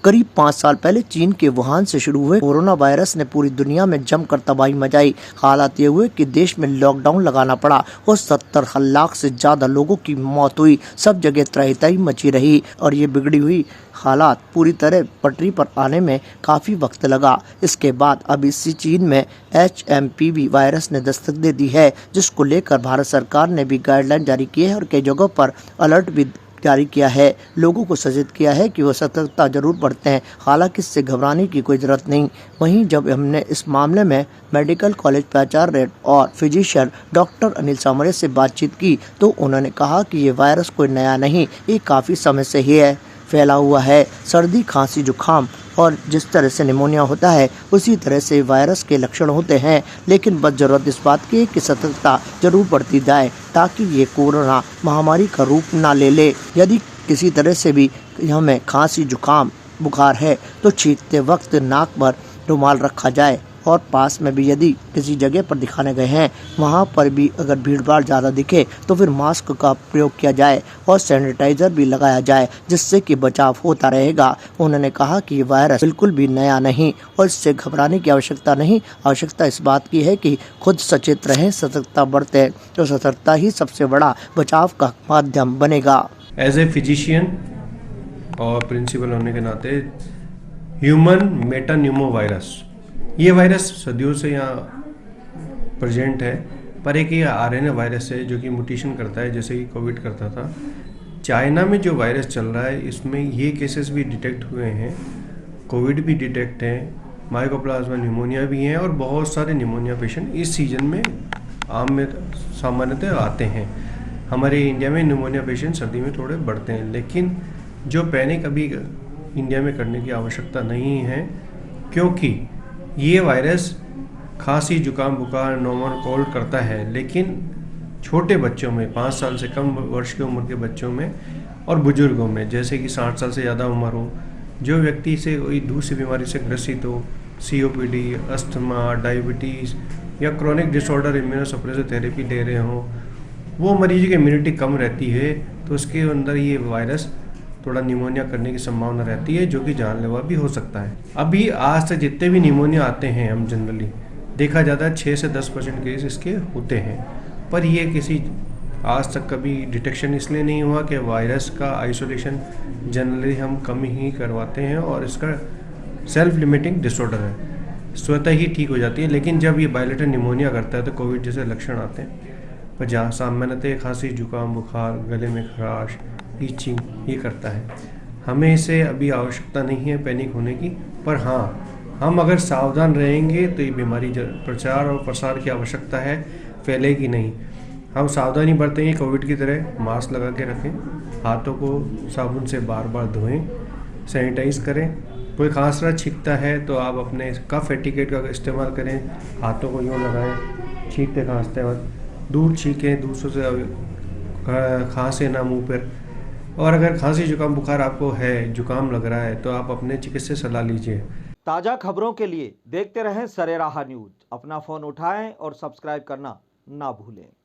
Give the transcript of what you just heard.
करीब 5 साल पहले चीन के वुहान से शुरू हुए कोरोना वायरस ने पूरी दुनिया में जमकर तबाही मचाई। हालात ये हुए कि देश में लॉकडाउन लगाना पड़ा और 70 लाख से ज्यादा लोगों की मौत हुई। सब जगह त्राही मची रही और ये बिगड़ी हुई हालात पूरी तरह पटरी पर आने में काफी वक्त लगा। इसके बाद अब इसी चीन में HMPV वायरस ने दस्तक दे दी है, जिसको लेकर भारत सरकार ने भी गाइडलाइन जारी की है और कई जगहों पर अलर्ट भी जारी किया है। लोगों को सचेत किया है कि वो सतर्कता जरूर बरतें, हालांकि इससे घबराने की कोई जरूरत नहीं। वहीं जब हमने इस मामले में मेडिकल कॉलेज प्राचार्य और फिजिशियन डॉक्टर अनिल सामरे से बातचीत की तो उन्होंने कहा कि ये वायरस कोई नया नहीं, ये काफ़ी समय से ही है फैला हुआ है। सर्दी, खांसी, जुकाम और जिस तरह से निमोनिया होता है उसी तरह से वायरस के लक्षण होते हैं, लेकिन बस जरूरत इस बात की है कि सतर्कता जरूर बढ़ती जाए ताकि ये कोरोना महामारी का रूप ना ले। यदि किसी तरह से भी हमें खांसी, जुकाम, बुखार है तो छींकते वक्त नाक पर रुमाल रखा जाए और पास में भी यदि किसी जगह पर दिखाने गए हैं वहां पर भी अगर भीड़ भाड़ ज़्यादा दिखे तो फिर मास्क का प्रयोग किया जाए और सैनिटाइजर भी लगाया जाए, जिससे कि बचाव होता रहेगा। उन्होंने कहा कि ये वायरस बिल्कुल भी नया नहीं और इससे घबराने की आवश्यकता नहीं। आवश्यकता इस बात की है कि खुद सचेत रहें, सतर्कता बरतें, तो सतर्कता ही सबसे बड़ा बचाव का माध्यम बनेगा। एज ए फिजिशियन और प्रिंसिपल होने के नाते ह्यूमन मेटान्यूमो वायरस, ये वायरस सदियों से यहाँ प्रेजेंट है, पर एक ये RNA वायरस है जो कि म्यूटेशन करता है, जैसे कि कोविड करता था। चाइना में जो वायरस चल रहा है इसमें ये केसेस भी डिटेक्ट हुए हैं, कोविड भी डिटेक्ट है, माइकोप्लाज्मा न्यूमोनिया भी हैं और बहुत सारे न्यूमोनिया पेशेंट इस सीजन में आम में सामान्यतः आते हैं। हमारे इंडिया में न्यूमोनिया पेशेंट सर्दी में थोड़े बढ़ते हैं, लेकिन जो पैनिक अभी इंडिया में करने की आवश्यकता नहीं है, क्योंकि ये वायरस खांसी, जुकाम, बुखार, नॉर्मल कोल्ड करता है, लेकिन छोटे बच्चों में, 5 साल से कम वर्ष की उम्र के बच्चों में और बुजुर्गों में, जैसे कि 60 साल से ज़्यादा उम्र हो, जो व्यक्ति से कोई दूसरी बीमारी से ग्रसित हो, COPD, अस्थमा, डायबिटीज़ या क्रोनिक डिसऑर्डर, इम्यूनोसप्रेसिव थेरेपी ले रहे हों, वो मरीज की इम्यूनिटी कम रहती है तो उसके अंदर ये वायरस थोड़ा निमोनिया करने की संभावना रहती है, जो कि जानलेवा भी हो सकता है। अभी आज तक जितने भी निमोनिया आते हैं, हम जनरली देखा जाता है 6 से 10% केस इसके होते हैं, पर ये किसी आज तक कभी डिटेक्शन इसलिए नहीं हुआ कि वायरस का आइसोलेशन जनरली हम कम ही करवाते हैं और इसका सेल्फ लिमिटिंग डिसऑर्डर है, स्वतः ही ठीक हो जाती है। लेकिन जब ये बायलेटरल निमोनिया करता है तो कोविड जैसे लक्षण आते हैं, पर जहाँ सामान्यतः खांसी, जुकाम, बुखार, गले में खराश, ईचिंग ये करता है। हमें इसे अभी आवश्यकता नहीं है पैनिक होने की, पर हाँ, हम अगर सावधान रहेंगे तो ये बीमारी प्रचार और प्रसार की आवश्यकता है, फैलेगी नहीं। हम सावधानी बरतेंगे, कोविड की तरह मास्क लगा के रखें, हाथों को साबुन से बार बार धोएं, सैनिटाइज करें। कोई खांस रहा, छींकता है तो आप अपने कफ एटिकेट का इस्तेमाल करें, हाथों को यूँ लगाएं, छींकते खांसते वक्त दूर छींकें, दूसरों से खांसे ना मुँह पर। और अगर खांसी, जुकाम, बुखार आपको है, जुकाम लग रहा है तो आप अपने चिकित्सक से सलाह लीजिए। ताज़ा खबरों के लिए देखते रहें सरेराह न्यूज। अपना फ़ोन उठाएं और सब्सक्राइब करना ना भूलें।